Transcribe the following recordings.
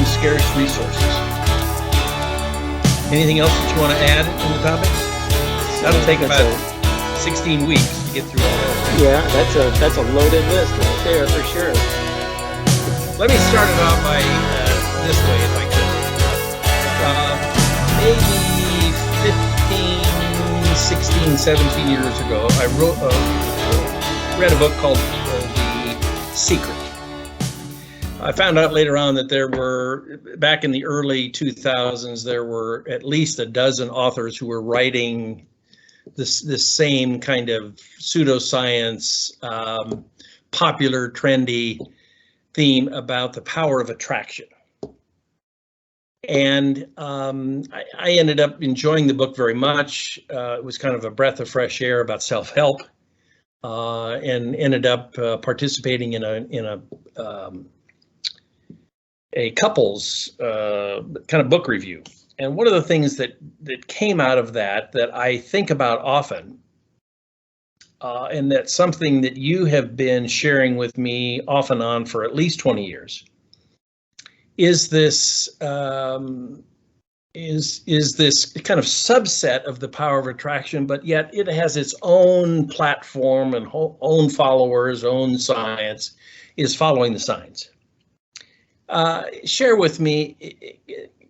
scarce resources. Anything else that you want to add in the topics? That'll take about 16 weeks to get through all that. Yeah, that's a loaded list right there for sure. Let me start it off by this way, if I could. Maybe 15, 16, 17 years ago, I read a book called The Secret. I found out later on that there were, back in the early 2000s, there were at least a dozen authors who were writing this same kind of pseudoscience, popular, trendy theme about the power of attraction. And I ended up enjoying the book very much. It was kind of a breath of fresh air about self-help, and ended up participating in a couple's kind of book review. And one of the things that came out of that I think about often, and that's something that you have been sharing with me off and on for at least 20 years, is this is this kind of subset of the power of attraction, but yet it has its own platform and own followers, own science, is following the signs. Share with me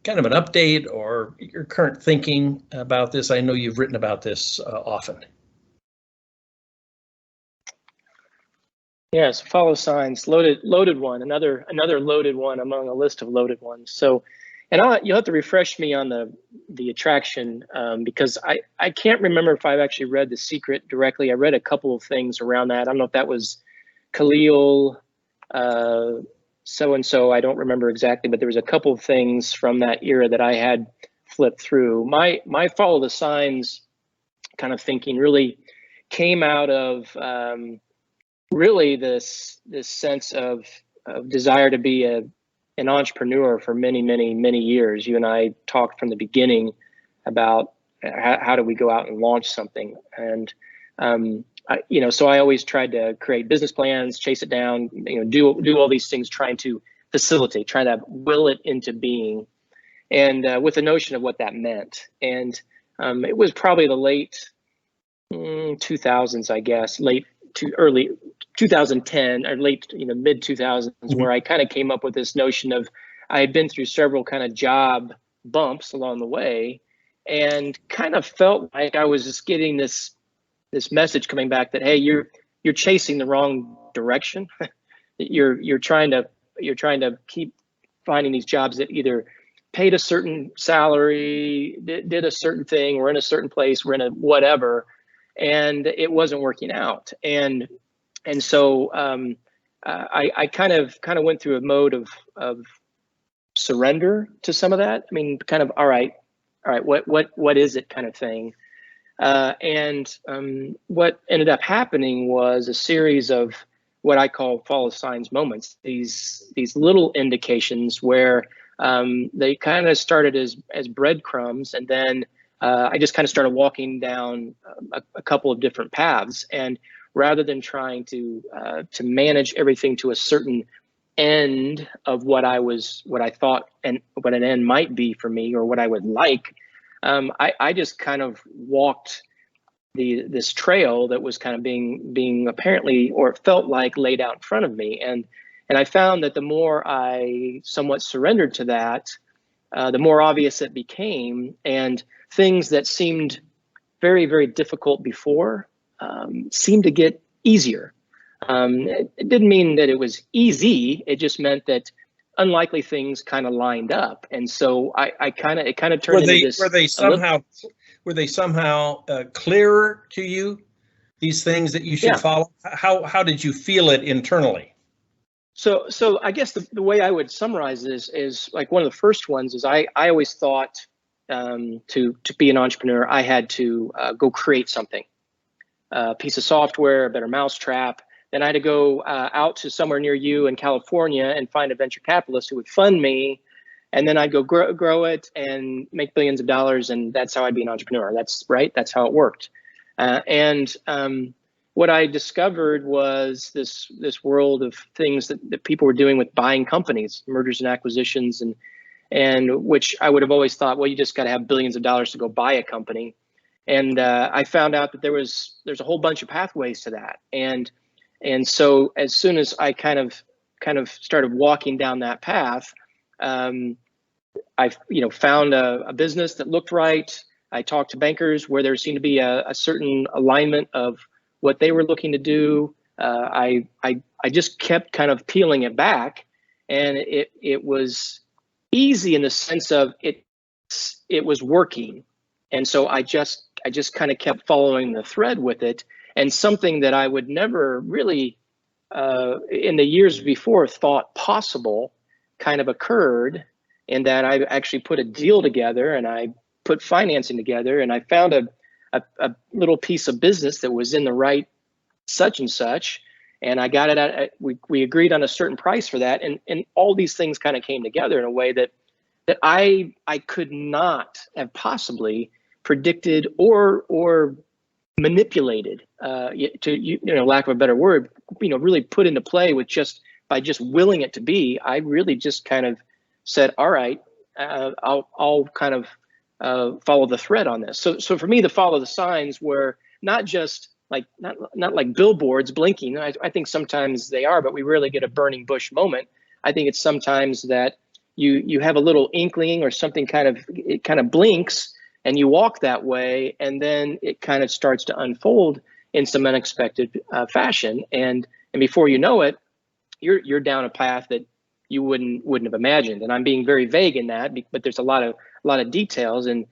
kind of an update or your current thinking about this. I know you've written about this often. Yes, follow signs, loaded one, another loaded one among a list of loaded ones. So, and you'll have to refresh me on the attraction, because I can't remember if I've actually read The Secret directly. I read a couple of things around that. I don't know if that was Khalil, so-and-so, I don't remember exactly, but there was a couple of things from that era that I had flipped through. My follow the signs kind of thinking really came out of really this sense of desire to be an entrepreneur for many years. You and I talked from the beginning about how do we go out and launch something, and so I always tried to create business plans, chase it down, do all these things, trying to facilitate, trying to will it into being, and with a notion of what that meant. And it was probably the late 2000s, I guess, late to early 2010 or late, mid 2000s, where I kind of came up with this notion of, I had been through several kind of job bumps along the way, and kind of felt like I was just getting this message coming back that, hey, you're chasing the wrong direction. you're trying to keep finding these jobs that either paid a certain salary, did a certain thing, we're in a certain place, we're in a whatever, and it wasn't working out. And so I kind of went through a mode of surrender to some of that. I mean, kind of, all right, what is it kind of thing. And what ended up happening was a series of what I call follow signs moments, these little indications where they kind of started as breadcrumbs, and then I just kind of started walking down a couple of different paths. And rather than trying to manage everything to a certain end of what I thought and what an end might be for me, or what I would like, I just kind of walked this trail that was kind of being apparently, or it felt like, laid out in front of me. And I found that the more I somewhat surrendered to that, the more obvious it became, and things that seemed very difficult before seemed to get easier. It didn't mean that it was easy. It just meant that unlikely things kind of lined up, and so it kind of turned into this. Were they somehow clearer to you, these things that you should follow? How did you feel it internally? So I guess the way I would summarize this is, like, one of the first ones is I always thought to be an entrepreneur, I had to go create something, a piece of software, a better mousetrap. Then I had to go out to somewhere near you in California and find a venture capitalist who would fund me. And then I'd go grow it and make billions of dollars. And that's how I'd be an entrepreneur. That's right. That's how it worked. And what I discovered was this world of things that people were doing with buying companies, mergers and acquisitions, and which I would have always thought, well, you just got to have billions of dollars to go buy a company. And I found out that there's a whole bunch of pathways to that. And so as soon as I kind of started walking down that path, I found a business that looked right. I talked to bankers where there seemed to be a certain alignment of what they were looking to do. I just kept kind of peeling it back, and it was easy in the sense of it was working. And so I just kind of kept following the thread with it. And something that I would never really in the years before thought possible kind of occurred, in that I actually put a deal together and I put financing together, and I found a little piece of business that was in the right such and such, and I got it at, we agreed on a certain price for that, and all these things kind of came together in a way that I could not have possibly predicted or manipulated, to lack of a better word, really put into play with just by just willing it to be. I really just kind of said, all right, I'll kind of follow the thread on this. So for me, the follow the signs were not just like not like billboards blinking. I think sometimes they are, but we rarely get a burning bush moment. I think it's sometimes that you have a little inkling or something it kind of blinks, and you walk that way, and then it kind of starts to unfold in some unexpected fashion, and before you know it, you're down a path that you wouldn't have imagined. And I'm being very vague in that, but there's a lot of details, and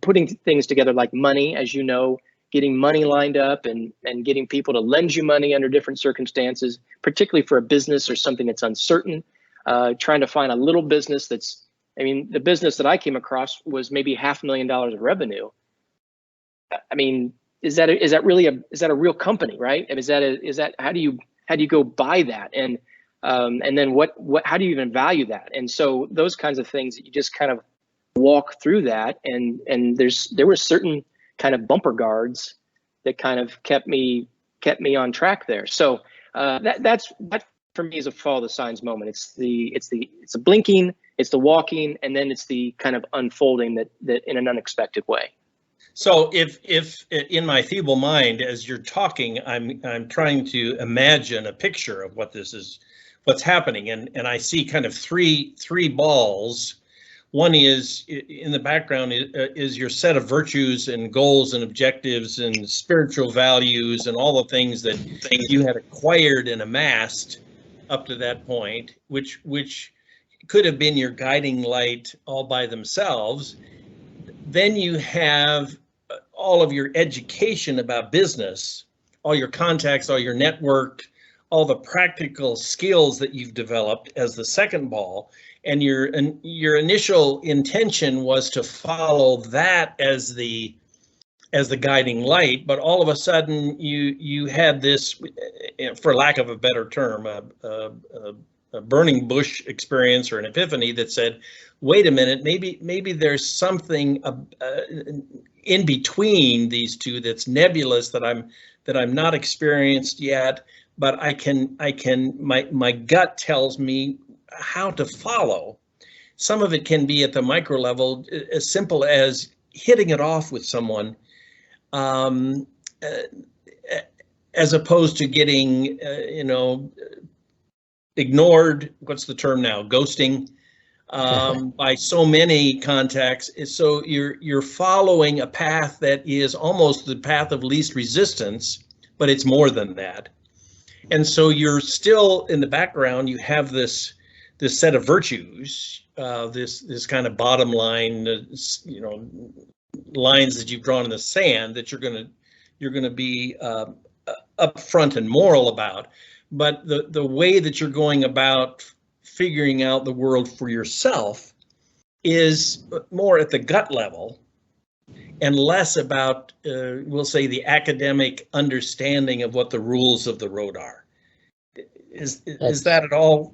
putting things together like money, as you know, getting money lined up and getting people to lend you money under different circumstances, particularly for a business or something that's uncertain. Trying to find a little business the business that I came across was maybe $500,000 of revenue. I mean, is that a real company, right? And is that how do you go buy that? And then how do you even value that? And so those kinds of things that you just kind of walk through that, and there were certain kind of bumper guards that kind of kept me on track there. So that for me is a follow the signs moment. It's the blinking, it's the walking, and then it's the kind of unfolding that in an unexpected way. So if in my feeble mind, as you're talking, I'm trying to imagine a picture of what's happening, and I see kind of three balls. One is in the background is your set of virtues and goals and objectives and spiritual values and all the things that you had acquired and amassed up to that point, which could have been your guiding light all by themselves. Then you have all of your education about business, all your contacts, all your network, all the practical skills that you've developed as the second ball. And your initial intention was to follow that as the guiding light, but all of a sudden you had this, for lack of a better term, a burning bush experience or an epiphany that said, wait a minute, maybe there's something in between these two that's nebulous that I'm not experienced yet, but my gut tells me how to follow. Some of it can be at the micro level, as simple as hitting it off with someone, as opposed to getting, ignored. What's the term now? Ghosting by so many contacts. So you're following a path that is almost the path of least resistance, but it's more than that. And so you're still in the background. You have this set of virtues, this kind of bottom line, lines that you've drawn in the sand that you're gonna be upfront and moral about. But the way that you're going about figuring out the world for yourself is more at the gut level and less about, we'll say, the academic understanding of what the rules of the road are. Is that at all?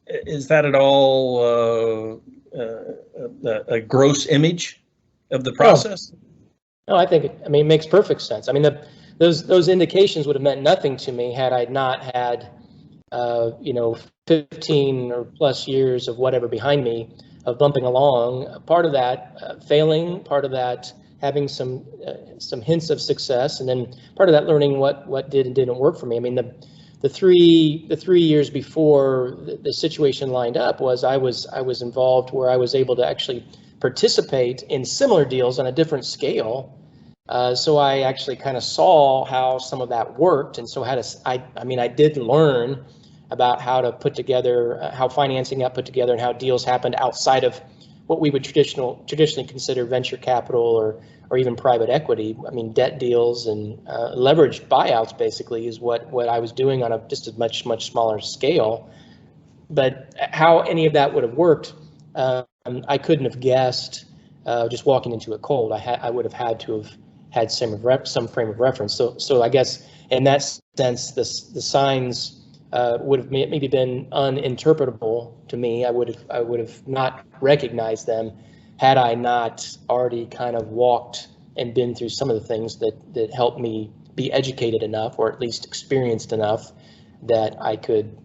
Is that at all a gross image of the process? No, I think it makes perfect sense. I mean, those indications would have meant nothing to me had I not had 15 or plus years of whatever behind me of bumping along. Part of that failing, part of that having some hints of success, and then part of that learning what did and didn't work for me. I mean, the 3 years before the situation lined up was I was involved where I was able to actually participate in similar deals on a different scale. So I actually kind of saw how some of that worked, and so I did learn about how to put together, how financing got put together, and how deals happened outside of what we would traditionally consider venture capital or even private equity. I mean, debt deals and leveraged buyouts basically is what I was doing on just a much smaller scale. But how any of that would have worked, I couldn't have guessed just walking into it cold. I would have had to have had some frame of reference. So I guess in that sense, the signs would have maybe been uninterpretable to me. I would have not recognized them had I not already kind of walked and been through some of the things that helped me be educated enough, or at least experienced enough, that I could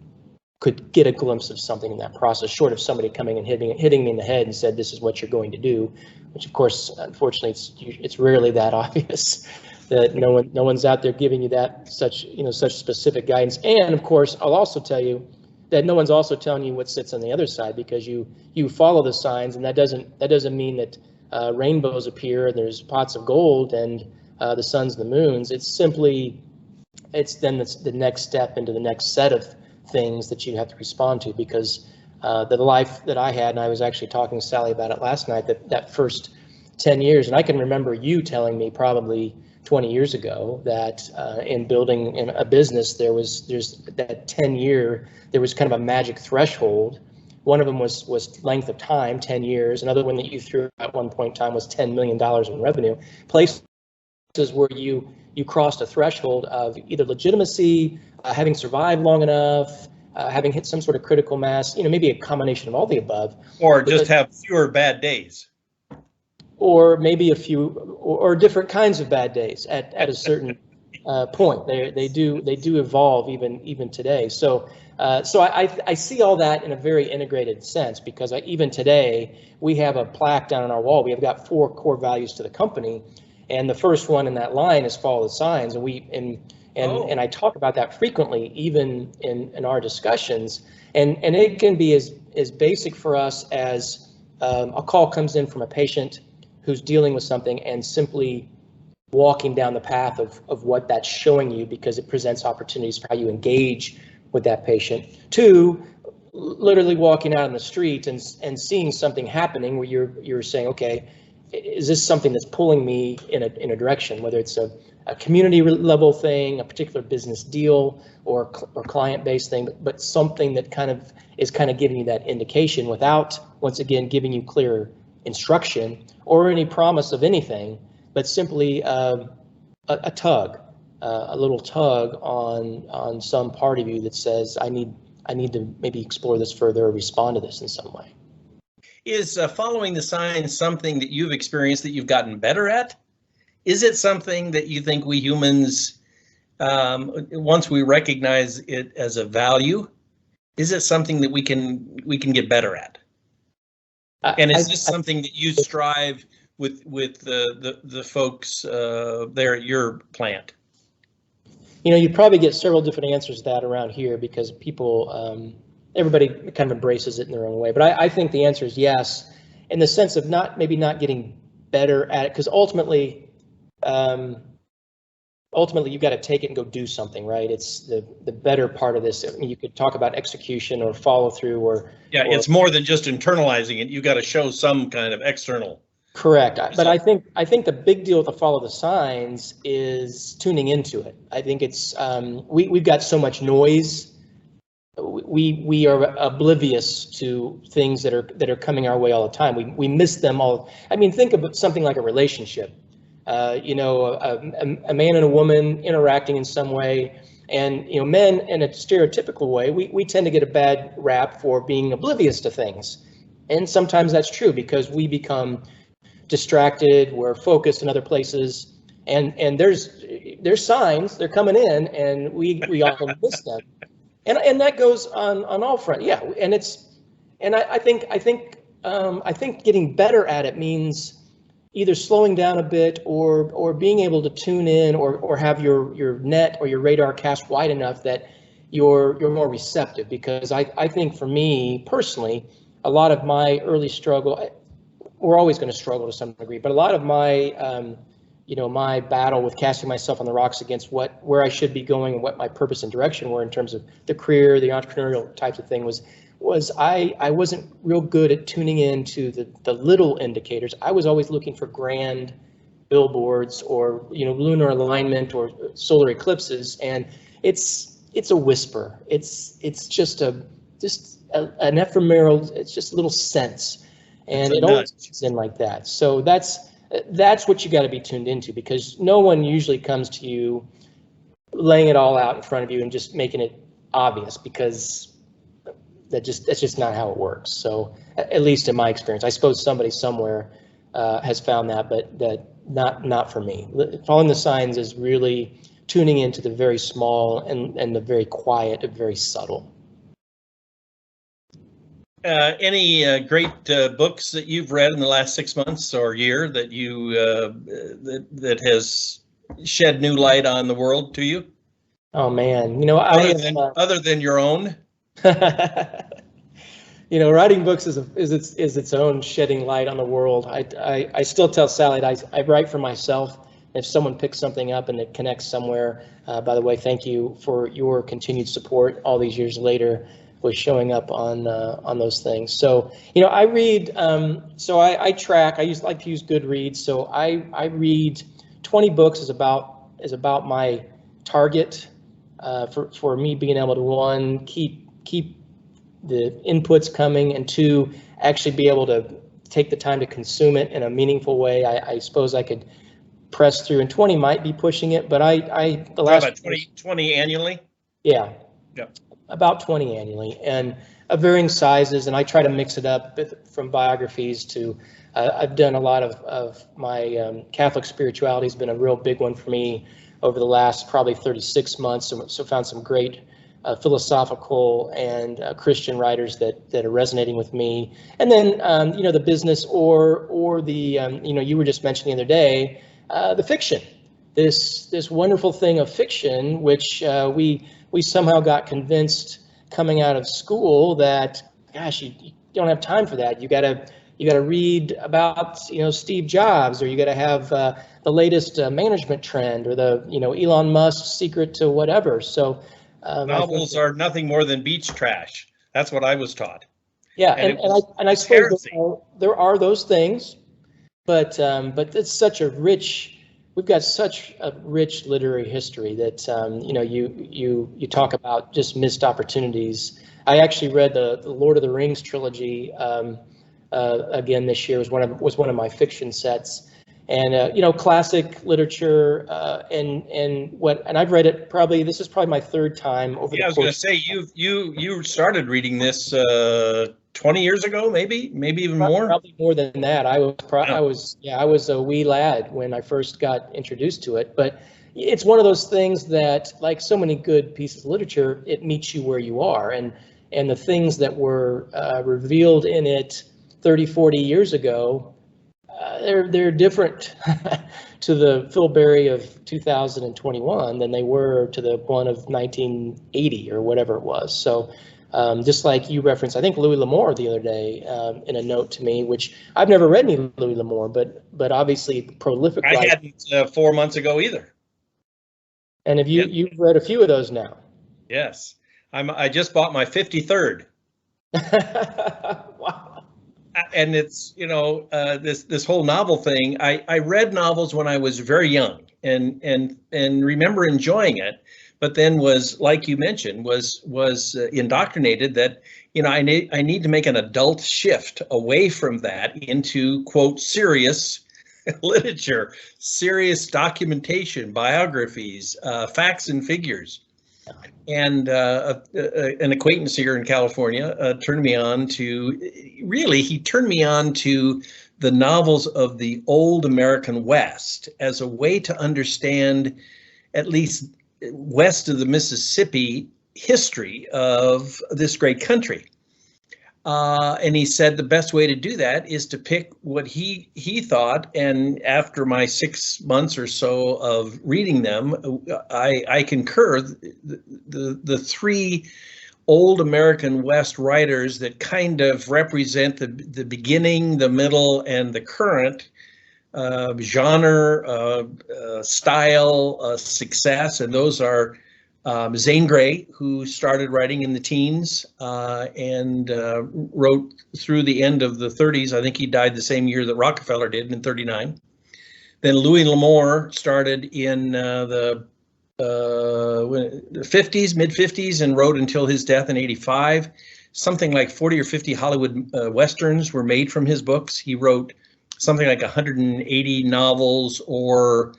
get a glimpse of something in that process, short of somebody coming and hitting me in the head and said, "This is what you're going to do," which of course, unfortunately, it's rarely that obvious. That no one's out there giving you that such specific guidance. And of course, I'll also tell you that no one's also telling you what sits on the other side, because you follow the signs, and that doesn't mean that rainbows appear and there's pots of gold and the suns and the moons. It's then the next step into the next set of things that you have to respond to, because the life that I had, and I was actually talking to Sally about it last night, that first 10 years, and I can remember you telling me probably 20 years ago that in building in a business, there's that 10-year, there was kind of a magic threshold. One of them was length of time, 10 years. Another one that you threw at one point in time was $10 million in revenue. Places where you crossed a threshold of either legitimacy, having survived long enough, having hit some sort of critical mass, maybe a combination of all the above. Or just have fewer bad days. Or maybe a few, or different kinds of bad days at a certain point. They do evolve even today. So I see all that in a very integrated sense, because even today we have a plaque down on our wall. We have got 4 core values to the company, and the first one in that line is follow the signs. And I talk about that frequently, even in our discussions. And it can be as basic for us as a call comes in from a patient who's dealing with something, and simply walking down the path of what that's showing you, because it presents opportunities for how you engage with that patient. 2, literally walking out on the street and seeing something happening where you're saying, okay, is this something that's pulling me in a direction, whether it's a community level thing, a particular business deal, or client-based thing, but something that is giving you that indication without, once again, giving you clear instruction or any promise of anything, but simply a tug, a little tug on some part of you that says, I need to maybe explore this further or respond to this in some way. Is following the signs something that you've experienced that you've gotten better at? Is it something that you think we humans, once we recognize it as a value, is it something that we can get better at? And is this something that you strive with the folks there at your plant? You probably get several different answers to that around here, because people, everybody kind of embraces it in their own way. But I think the answer is yes, in the sense of maybe not getting better at it, because ultimately you've got to take it and go do something, right? It's the better part of this. I mean, you could talk about execution or follow through, or it's more than just internalizing it. You got to show some kind of external. Correct. But I think the big deal with the follow the signs is tuning into it. I think it's we've got so much noise. We are oblivious to things that are coming our way all the time. We miss them all. I mean, think of something like a relationship. A man and a woman interacting in some way, and men in a stereotypical way, we tend to get a bad rap for being oblivious to things, and sometimes that's true because we become distracted, we're focused in other places, and there's signs, they're coming in, and we often miss them, and that goes on all fronts. Yeah, and I think getting better at it means either slowing down a bit or being able to tune in or have your net or your radar cast wide enough that you're more receptive. Because I think for me personally, a lot of my early struggle, we're always going to struggle to some degree, but a lot of my my battle with casting myself on the rocks against where I should be going and what my purpose and direction were in terms of the career, the entrepreneurial types of thing was I wasn't real good at tuning into the little indicators. I was always looking for grand billboards or lunar alignment or solar eclipses, and it's a whisper. It's just an ephemeral. It's just a little sense, and it always comes in like that. So that's what you got to be tuned into, because no one usually comes to you laying it all out in front of you and just making it obvious, because that's just not how it works. So at least in my experience, I suppose somebody somewhere has found that, but that not for me. Following the signs is really tuning into the very small and the very quiet and very subtle. Any great books that you've read in the last 6 months or year that you that has shed new light on the world to you? Oh man, other than your own. Writing books is its own shedding light on the world. I still tell Sally I write for myself. If someone picks something up and it connects somewhere, by the way, thank you for your continued support all these years later with showing up on those things. So I read. So I track. I like to use Goodreads. So I read 20 books is about my target for me being able to, one, keep the inputs coming, and two, actually be able to take the time to consume it in a meaningful way. I suppose I could press through, and 20 might be pushing it, but the last about 20 annually. Yeah. Yep. About 20 annually, and of varying sizes, and I try to mix it up from biographies to I've done a lot of my Catholic spirituality has been a real big one for me over the last probably 36 months. So found some great philosophical and Christian writers that are resonating with me. And then the business or the you were just mentioning the other day, the fiction. This wonderful thing of fiction, which we somehow got convinced coming out of school that, gosh, you don't have time for that. You gotta read about Steve Jobs, or you gotta have the latest management trend, or the Elon Musk's secret to whatever. So novels are nothing more than beach trash. That's what I was taught. Yeah, and I suppose there are those things, but it's such a rich. We've got such a rich literary history that you talk about just missed opportunities. I actually read the Lord of the Rings trilogy again this year. Was one of my fiction sets, and classic literature and I've read it probably. This is probably my third time over. Yeah, I was going to say you started reading this 20 years ago, maybe even more. Probably more than that. I was a wee lad when I first got introduced to it. But it's one of those things that, like so many good pieces of literature, it meets you where you are, and the things that were revealed in it 30, 40 years ago, they're different to the Phil Berry of 2021 than they were to the one of 1980 or whatever it was. So. Just like you referenced, I think Louis L'Amour the other day in a note to me, which I've never read any Louis L'Amour, but obviously prolific. I hadn't 4 months ago either. And have you've read a few of those now? Yes, I just bought my 53rd. Wow. And it's this whole novel thing. I read novels when I was very young and remember enjoying it. But then was, like you mentioned, was indoctrinated that I need to make an adult shift away from that into, quote, serious literature, serious documentation, biographies, facts and figures. And an acquaintance here in California turned me on to the novels of the old American West as a way to understand at least west of the Mississippi history of this great country. And he said the best way to do that is to pick what he thought. And after my 6 months or so of reading them, I concur. The three old American West writers that kind of represent the beginning, the middle, and the current genre, style, success, and those are Zane Grey, who started writing in the teens and wrote through the end of the 30s. I think he died the same year that Rockefeller did in 39. Then Louis L'Amour started in the 50s, mid 50s, and wrote until his death in 85. Something like 40 or 50 Hollywood Westerns were made from his books. He wrote something like 180 novels, or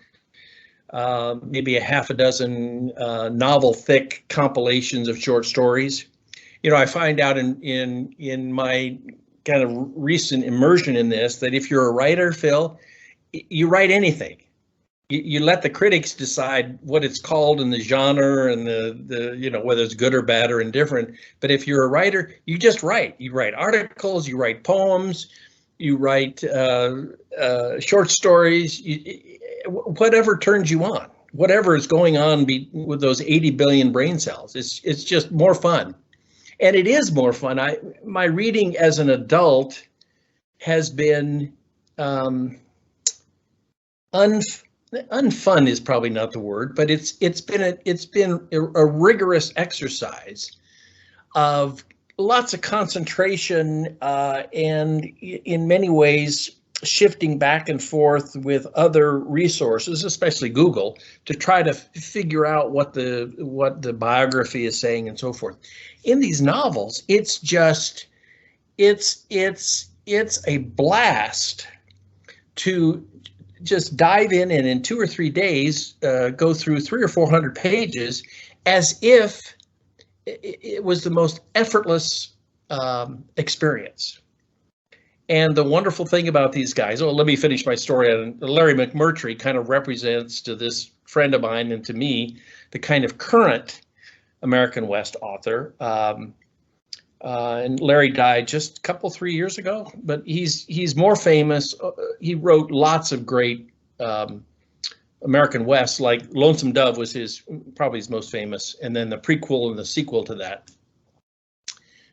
maybe a half a dozen novel-thick compilations of short stories. You know, I find out in my kind of recent immersion in this that if you're a writer, Phil, you write anything. You let the critics decide what it's called and the genre and the you know, whether it's good or bad or indifferent. But if you're a writer, you just write. You write articles, you write poems, you write short stories, whatever turns you on, whatever is going on with those 80 billion brain cells. It's just more fun. And it is more fun. My reading as an adult has been unfun is probably not the word, but it's been a rigorous exercise of lots of concentration and in many ways shifting back and forth with other resources, especially Google, to try to figure out what the biography is saying and so forth. In these novels, it's a blast to just dive in and in 2 or 3 days go through 300 or 400 pages as if it was the most effortless experience. And the wonderful thing about these guys, let me finish my story. Larry McMurtry kind of represents to this friend of mine and to me the kind of current American West author. And Larry died just a couple, 3 years ago, but he's more famous. He wrote lots of great American West, like Lonesome Dove was probably his most famous, and then the prequel and the sequel to that.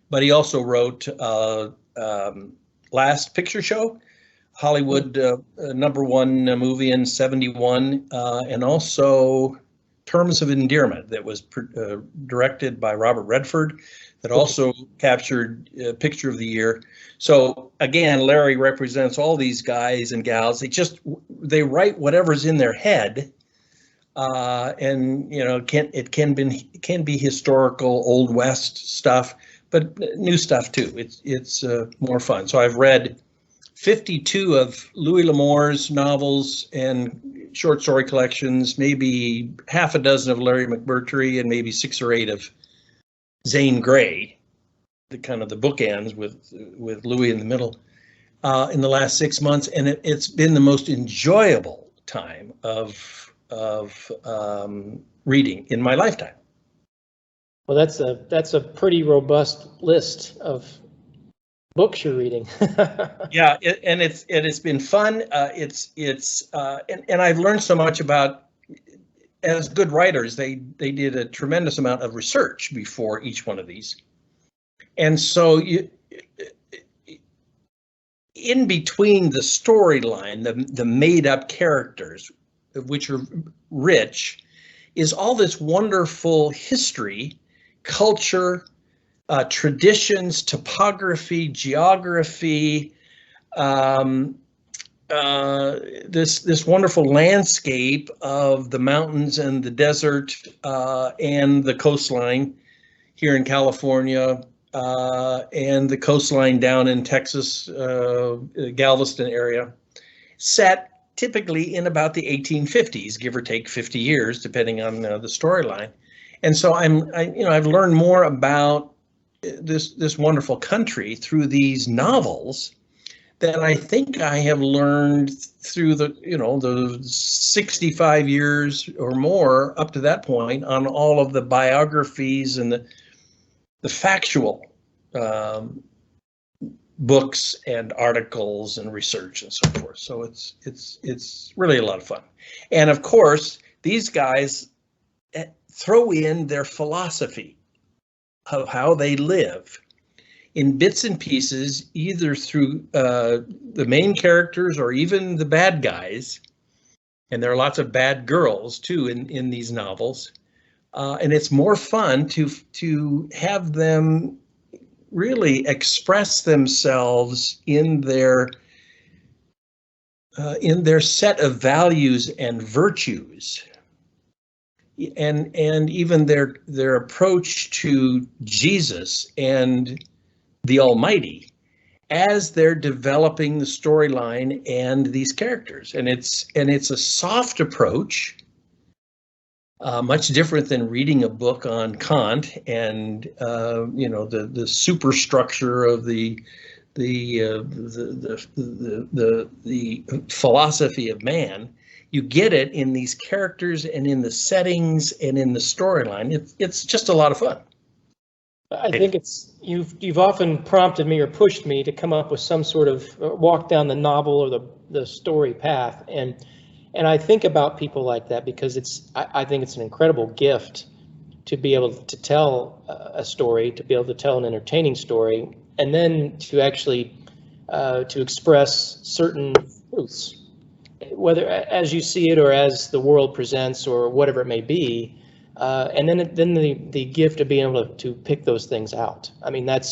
But he also wrote Last Picture Show, Hollywood #1 movie in '71, and also Terms of Endearment that was directed by Robert Redford, that also captured Picture of the Year. So again, Larry represents all these guys and gals. They write whatever's in their head, and you know, it can be historical Old West stuff, but new stuff too. It's more fun. So I've read 52 of Louis L'Amour's novels and short story collections, maybe half a dozen of Larry McMurtry, and maybe 6 or 8 of Zane Grey, the kind of the bookends with Louis in the middle, in the last 6 months, and it's been the most enjoyable time of reading in my lifetime. Well, that's a pretty robust list of books you're reading. Yeah, and it's been fun. And I've learned so much about, as good writers, they did a tremendous amount of research before each one of these. And so in between the storyline, the made up characters, which are rich, is all this wonderful history, culture, traditions, topography, geography, this wonderful landscape of the mountains and the desert and the coastline here in California, and the coastline down in Texas, Galveston area, set typically in about the 1850s, give or take 50 years, depending on the storyline. And so I've learned more about this wonderful country through these novels that I think I have learned through the 65 years or more up to that point on all of the biographies and the factual books and articles and research and so forth. So it's really a lot of fun. And of course, these guys throw in their philosophy of how they live in bits and pieces, either through the main characters or even the bad guys. And there are lots of bad girls too in these novels. And it's more fun to have them really express themselves in their set of values and virtues, and even their approach to Jesus and the Almighty as they're developing the storyline and these characters. And it's a soft approach, much different than reading a book on Kant and the superstructure of the philosophy of man. You get it in these characters and in the settings and in the storyline. It's just a lot of fun. I think you've often prompted me or pushed me to come up with some sort of walk down the novel or the story path, and I think about people like that because I think it's an incredible gift to be able to tell a story, to be able to tell an entertaining story, and then to actually to express certain truths, whether as you see it or as the world presents or whatever it may be, and then the gift of being able to pick those things out. I mean, that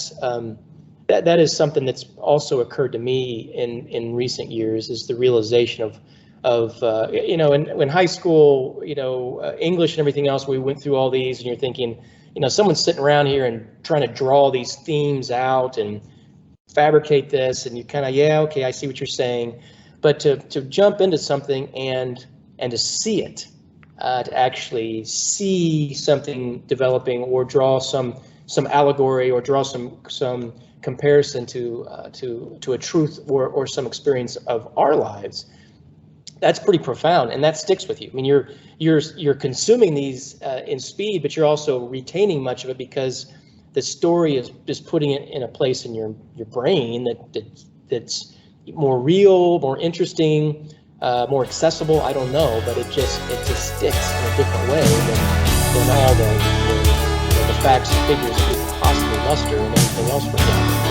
is something that's also occurred to me in recent years, is the realization of in high school, English and everything else, we went through all these, and you're thinking, someone's sitting around here and trying to draw these themes out and fabricate this, and you kind of, yeah, okay, I see what you're saying. But to jump into something and to see it, to actually see something developing, or draw some allegory, or draw some comparison to a truth or some experience of our lives, that's pretty profound, and that sticks with you. I mean, you're consuming these in speed, but you're also retaining much of it because the story is putting it in a place in your brain that's more real, more interesting, more accessible. I don't know, but it just sticks in a different way than all the facts and figures that we could possibly muster and everything else we're doing.